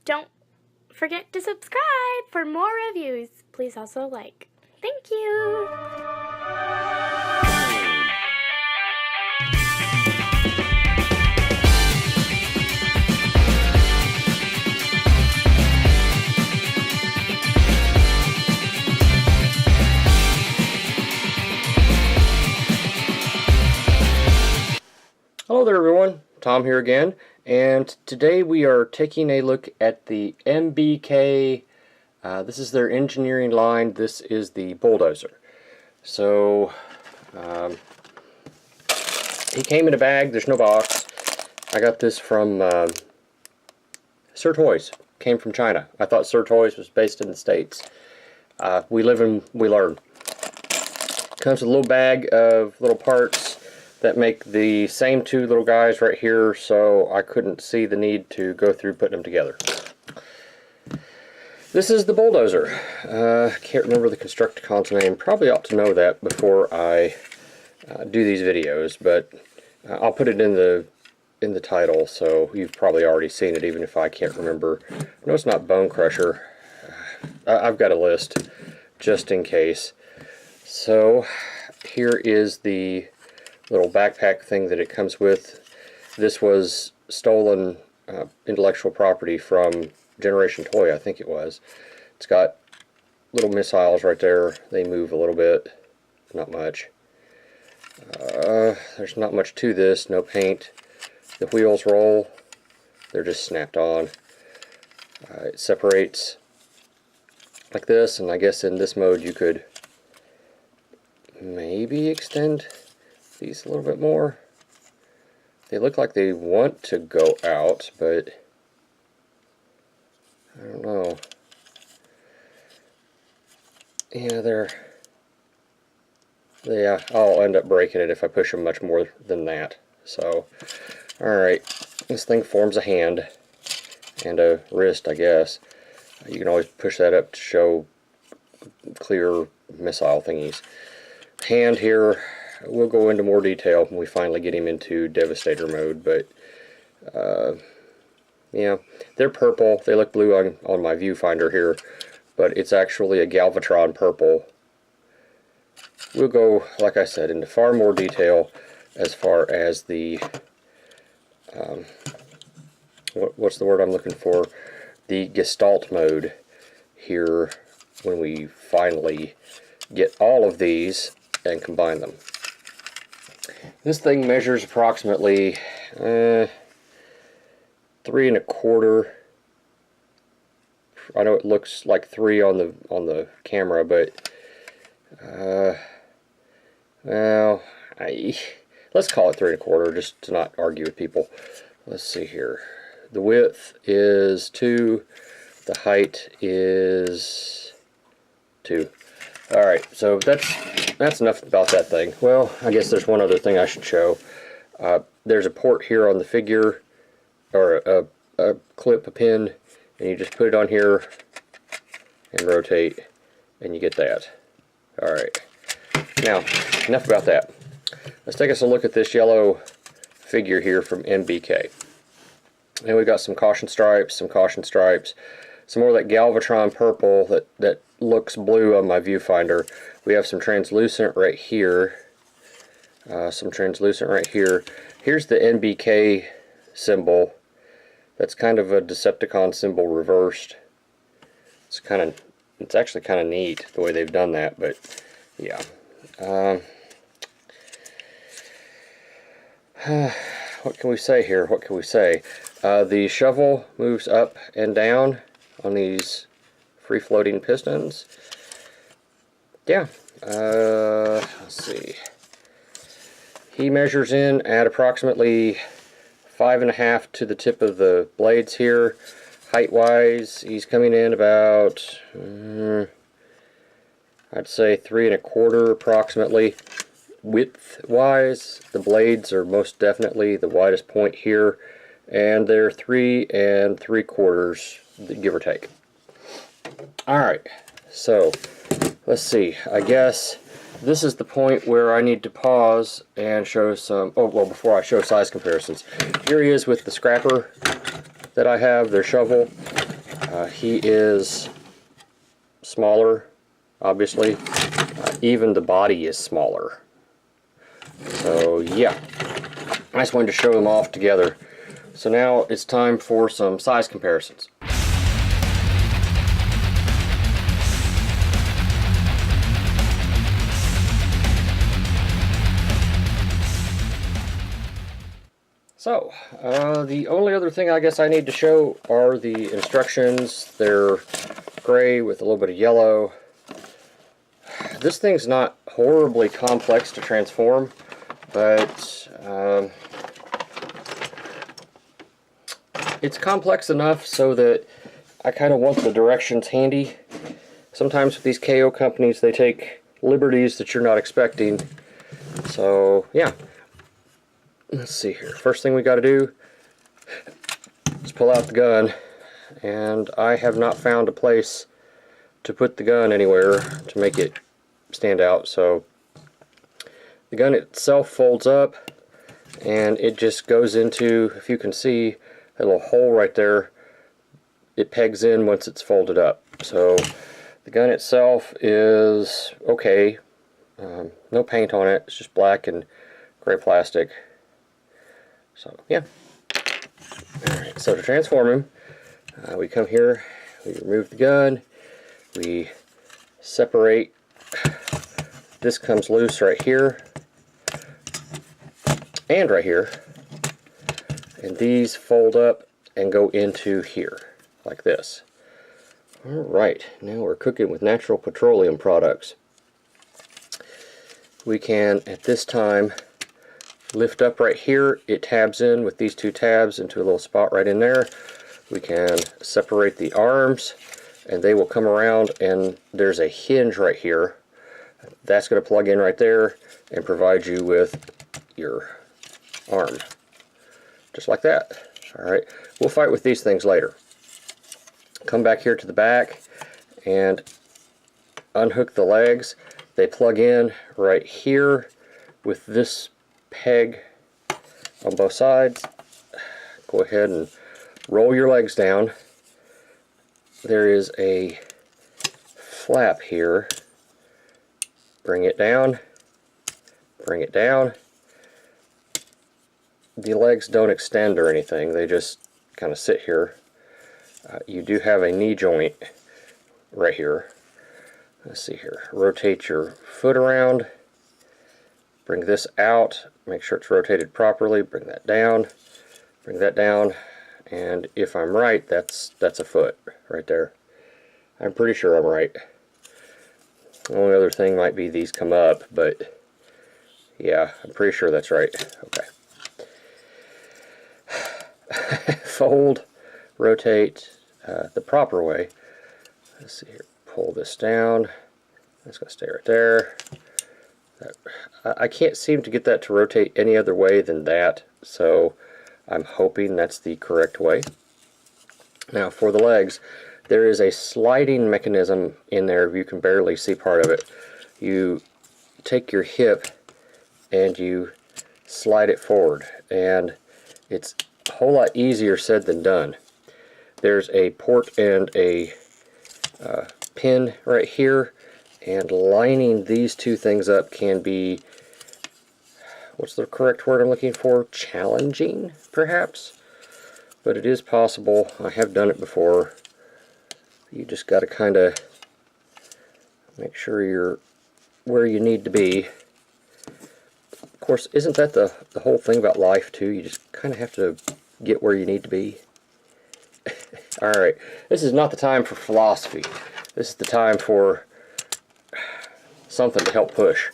don't forget to subscribe for more reviews. Please also like. Thank you. Hello there everyone, Tom here again, and today we are taking a look at the NBK, this is their engineering line, this is the Bulldozer. So, he came in a bag, there's no box. I got this from Sir Toys, came from China. I thought Sir Toys was based in the States. We live and we learn. Comes with a little bag of little parts that make the same two little guys right here, so I couldn't see the need to go through putting them together. This is the Bulldozer. Can't remember the Constructicon's name. Probably ought to know that before I do these videos, but I'll put it in the title, so you've probably already seen it, even if I can't remember. No, it's not Bonecrusher. I've got a list just in case. So here is the little backpack thing that it comes with. This was stolen intellectual property from Generation Toy, I think it was. It's got little missiles right there. They move a little bit, not much. There's not much to this, no paint. The wheels roll, they're just snapped on. It separates like this, and I guess in this mode you could maybe extend these a little bit more. They look like they want to go out, but I don't know. Yeah, I'll end up breaking it if I push them much more than that. So, alright, this thing forms a hand and a wrist, I guess. You can always push that up to show clear missile thingies. Hand here, we'll go into more detail when we finally get him into Devastator mode, but yeah, they're purple. They look blue on my viewfinder here, but it's actually a Galvatron purple. We'll go, like I said, into far more detail as far as the what's the word I'm looking for? The Gestalt mode here when we finally get all of these and combine them. This thing measures approximately 3 1/4. I know it looks like 3 on the camera, but well, let's call it 3 1/4 just to not argue with people. Let's see here. The width is 2. The height is 2. Alright, so that's enough about that thing. Well, I guess there's one other thing I should show. There's a port here on the figure, or a clip, a pin, and you just put it on here and rotate, and you get that. Alright, now, enough about that. Let's take us a look at this yellow figure here from NBK. And we've got some caution stripes, some more of that Galvatron purple that looks blue on my viewfinder. We have some translucent right here. Here's the NBK symbol. That's kind of a Decepticon symbol reversed. It's actually kind of neat the way they've done that, but yeah. What can we say here? What can we say? The shovel moves up and down on these free-floating pistons. Yeah. Let's see. He measures in at approximately 5.5 to the tip of the blades here. Height-wise, he's coming in about, I'd say 3 1/4 approximately. Width-wise, the blades are most definitely the widest point here, and they're 3 3/4, give or take. Alright, so let's see. I guess this is the point where I need to pause and show some, oh, well, before I show size comparisons. Here he is with the scrapper that I have, their shovel. He is smaller, obviously. Even the body is smaller. So yeah, I just wanted to show them off together. So now it's time for some size comparisons. So, the only other thing I guess I need to show are the instructions. They're gray with a little bit of yellow. This thing's not horribly complex to transform, but it's complex enough so that I kind of want the directions handy. Sometimes with these KO companies, they take liberties that you're not expecting. So, yeah. Let's see here. First thing we got to do is pull out the gun, and I have not found a place to put the gun anywhere to make it stand out. So the gun itself folds up, and it just goes into, if you can see a little hole right there, it pegs in once it's folded up. So the gun itself is okay. No paint on it. It's just black and gray plastic. So, yeah. Alright, so to transform him, we come here, we remove the gun, we separate. This comes loose right here, and right here. And these fold up and go into here, like this. Alright, now we're cooking with natural petroleum products. We can, at this time, lift up right here. It tabs in with these two tabs into a little spot right in there. We can separate the arms, and they will come around, and there's a hinge right here. That's going to plug in right there and provide you with your arm. Just like that. Alright, we'll fight with these things later. Come back here to the back and unhook the legs. They plug in right here with this peg on both sides. Go ahead and roll your legs down. There is a flap here. Bring it down. Bring it down. The legs don't extend or anything. They just kind of sit here. You do have a knee joint right here. Let's see here. Rotate your foot around. Bring this out, make sure it's rotated properly, bring that down, and if I'm right, that's a foot right there. I'm pretty sure I'm right. The only other thing might be these come up, but yeah, I'm pretty sure that's right. Okay. Fold, rotate the proper way. Let's see here, pull this down, it's going to stay right there. I can't seem to get that to rotate any other way than that, so I'm hoping that's the correct way. Now for the legs, there is a sliding mechanism in there. You can barely see part of it. You take your hip and you slide it forward, and it's a whole lot easier said than done. There's a port and a pin right here, and lining these two things up can be, what's the correct word I'm looking for? Challenging, perhaps? But it is possible. I have done it before. You just got to kind of make sure you're where you need to be. Of course, isn't that the whole thing about life, too? You just kind of have to get where you need to be. Alright, this is not the time for philosophy. This is the time for something to help push.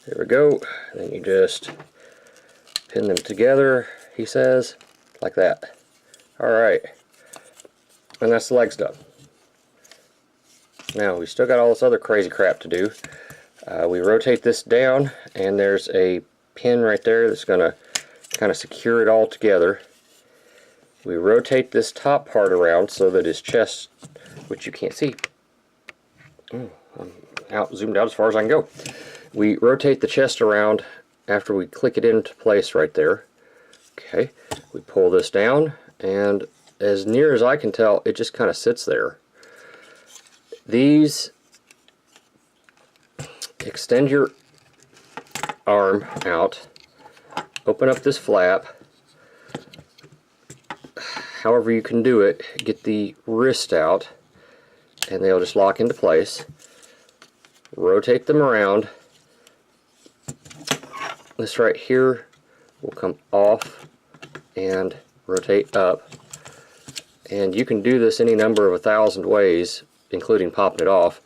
There we go. Then you just pin them together, he says, like that. Alright. And that's the legs done. Now, we still got all this other crazy crap to do. We rotate this down, and there's a pin right there that's going to kind of secure it all together. We rotate this top part around so that his chest, which you can't see, I'm zoomed out as far as I can go. We rotate the chest around after we click it into place right there. Okay, we pull this down, and as near as I can tell, it just kind of sits there. These, extend your arm out, open up this flap, however you can do it, get the wrist out, and they'll just lock into place. Rotate them around. This right here will come off and rotate up. And you can do this any number of 1,000 ways, including popping it off.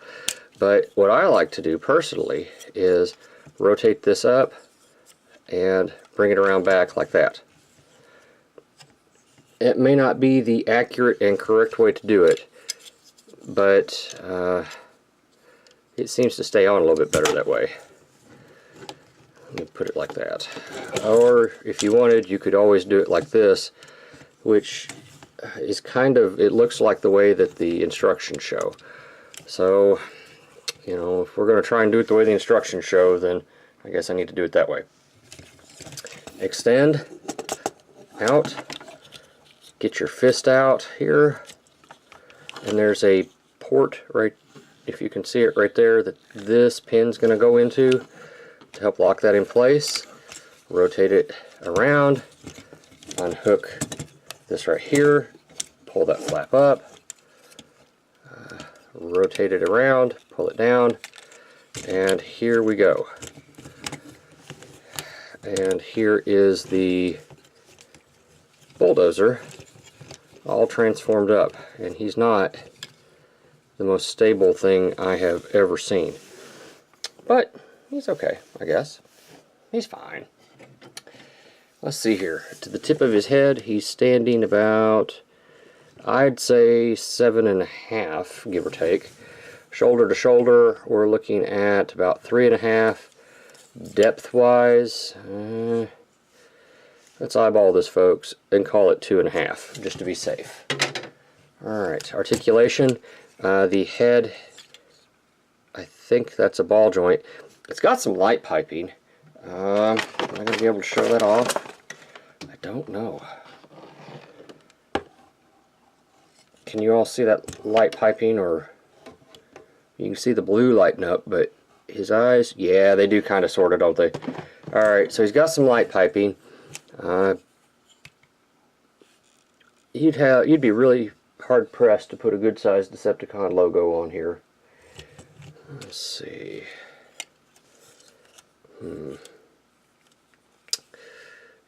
But what I like to do personally is rotate this up and bring it around back like that. It may not be the accurate and correct way to do it, but it seems to stay on a little bit better that way. Let me put it like that. Or if you wanted, you could always do it like this, which is kind of, it looks like the way that the instructions show. So, you know, if we're going to try and do it the way the instructions show, then I guess I need to do it that way. Extend out, get your fist out here, and there's a port right, if you can see it right there, that this pin's going to go into to help lock that in place. Rotate it around, unhook this right here, pull that flap up, rotate it around, pull it down, and here we go. And here is the bulldozer all transformed up, and he's not the most stable thing I have ever seen, but he's okay, I guess. He's fine. Let's see here. To the tip of his head, he's standing about, I'd say 7.5, give or take. Shoulder to shoulder, we're looking at about 3.5. Depth-wise, let's eyeball this, folks, and call it 2.5, just to be safe. Alright, articulation. The head, I think that's a ball joint. It's got some light piping. Am I going to be able to show that off? I don't know. Can you all see that light piping? Or you can see the blue lighting up, but his eyes, yeah, they do kind of sort of, don't they? Alright, so he's got some light piping. You'd be really hard pressed to put a good sized Decepticon logo on here. Let's see.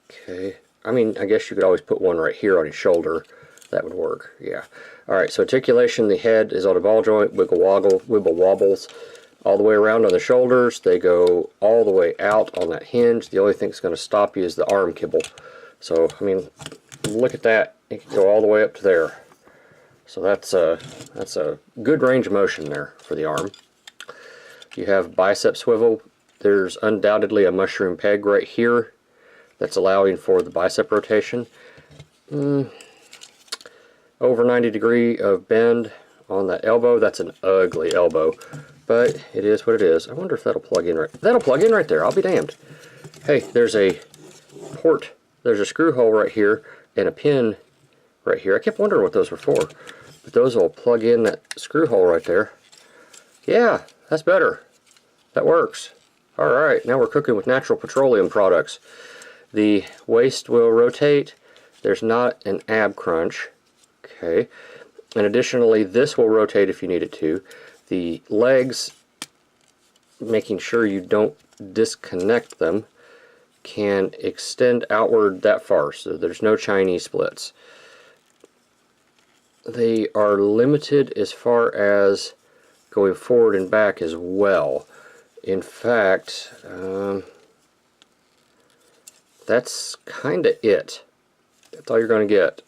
Okay. I mean, I guess you could always put one right here on his shoulder. That would work. Yeah. Alright, so articulation, the head is on a ball joint, wibble wobbles all the way around on the shoulders. They go all the way out on that hinge. The only thing that's going to stop you is the arm kibble. So, I mean, look at that. It can go all the way up to there. So that's a good range of motion there for the arm. You have bicep swivel. There's undoubtedly a mushroom peg right here that's allowing for the bicep rotation. Over 90 degree of bend on that elbow. That's an ugly elbow, but it is what it is. I wonder if that'll plug in right. That'll plug in right there. I'll be damned. Hey, there's a port. There's a screw hole right here and a pin right here. I kept wondering what those were for, but those will plug in that screw hole right there. Yeah, that's better. That works. Alright, now we're cooking with natural petroleum products. The waist will rotate. There's not an ab crunch. Okay. And additionally, this will rotate if you need it to. The legs, making sure you don't disconnect them, can extend outward that far, so there's no Chinese splits. They are limited as far as going forward and back as well. In fact, that's kind of it. That's all you're going to get,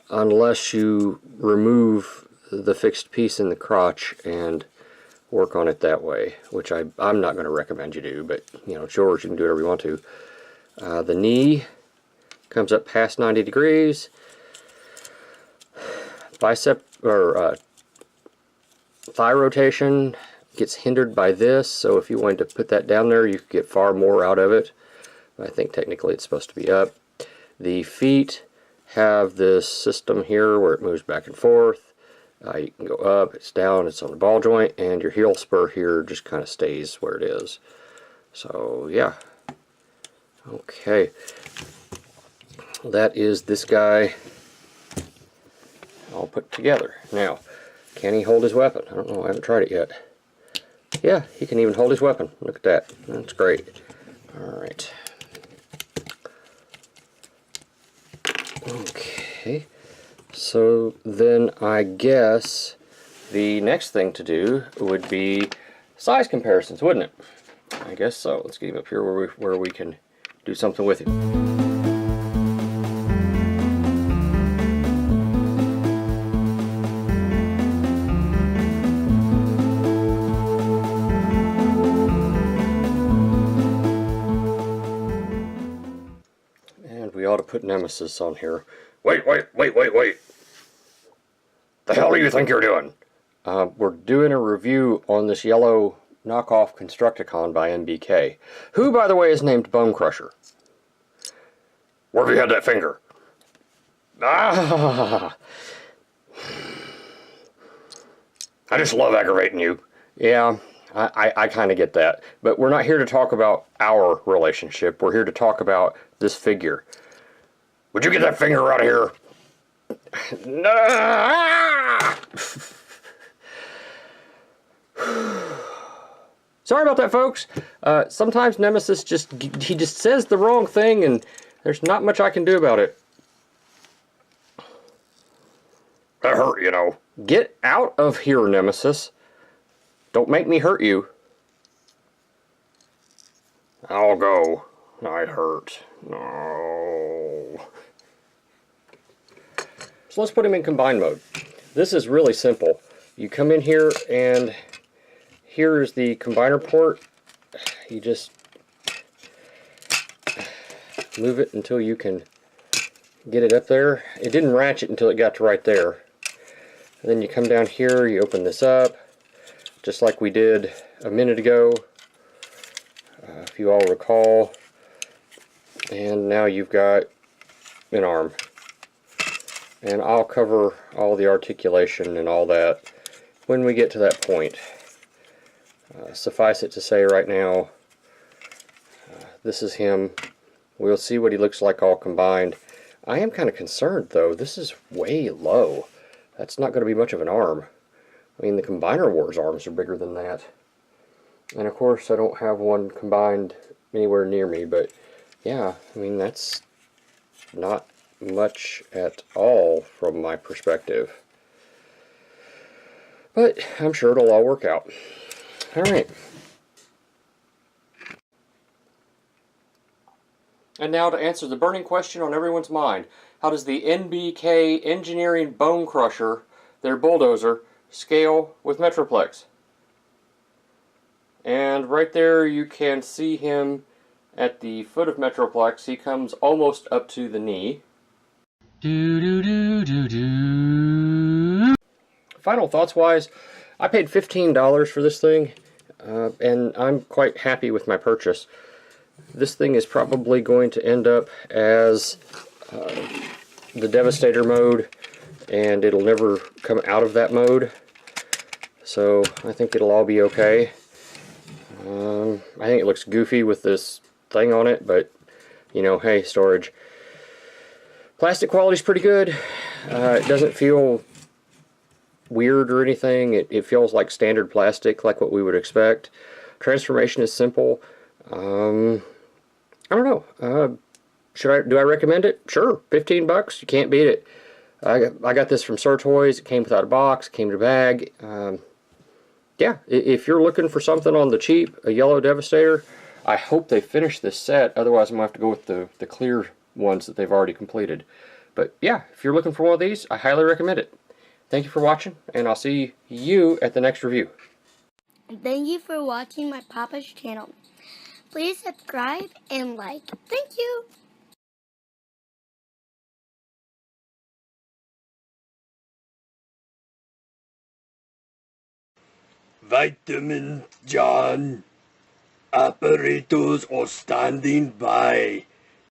unless you remove the fixed piece in the crotch and work on it that way, which I'm not going to recommend you do, but you know, it's yours. You can do whatever you want to. The knee comes up past 90 degrees. Bicep or thigh rotation gets hindered by this, so if you wanted to put that down there, you could get far more out of it. I think technically it's supposed to be up. The feet, have this system here where it moves back and forth. You can go up, it's down, it's on the ball joint, and your heel spur here just kind of stays where it is. So yeah. Okay. That is this guy all put together. Now, can he hold his weapon? I don't know, I haven't tried it yet. Yeah, he can even hold his weapon. Look at that. That's great. Alright. Okay. So then I guess the next thing to do would be size comparisons, wouldn't it? I guess so. Let's get him up here where we can do something with him. And we ought to put Nemesis on here. Wait! The hell do you think you're doing? We're doing a review on this yellow knockoff Constructicon by NBK, who, by the way, is named Bonecrusher. Where have you had that finger? Ah! I just love aggravating you. Yeah, I kind of get that. But we're not here to talk about our relationship. We're here to talk about this figure. Would you get that finger out of here? Sorry about that, folks. Sometimes Nemesis just says the wrong thing, and there's not much I can do about it. That hurt, you know. Get out of here, Nemesis. Don't make me hurt you. I'll go. I hurt. No. So let's put him in combine mode. This is really simple. You come in here and here's the combiner port. You just move it until you can get it up there. It didn't ratchet until it got to right there. And then you come down here, you open this up, just like we did a minute ago, if you all recall. And now you've got an arm. And I'll cover all the articulation and all that when we get to that point. Suffice it to say right now, this is him. We'll see what he looks like all combined. I am kind of concerned though, this is way low. That's not going to be much of an arm. I mean, the Combiner Wars arms are bigger than that. And of course I don't have one combined anywhere near me, but yeah, I mean, that's not much at all from my perspective. But I'm sure it'll all work out. Alright. And now to answer the burning question on everyone's mind. How does the NBK Engineering Bonecrusher, their bulldozer, scale with Metroplex? And right there you can see him at the foot of Metroplex. He comes almost up to the knee. Final thoughts wise, I paid $15 for this thing, and I'm quite happy with my purchase. This thing is probably going to end up as the Devastator mode, and it'll never come out of that mode. So I think it'll all be okay. I think it looks goofy with this thing on it, but you know, hey, storage. Plastic quality's pretty good. It doesn't feel weird or anything. It feels like standard plastic, like what we would expect. Transformation is simple. I don't know. Do I recommend it? Sure. 15 bucks. You can't beat it. I got this from Sir Toys. It came without a box. It came in a bag. Yeah, if you're looking for something on the cheap, a yellow Devastator, I hope they finish this set. Otherwise, I'm going to have to go with the clear ones that they've already completed. But yeah, if you're looking for one of these, I highly recommend it. Thank you for watching, and I'll see you at the next review. Thank you for watching my Papa's channel. Please subscribe and like. Thank you. Vitamin John. Operators are standing by.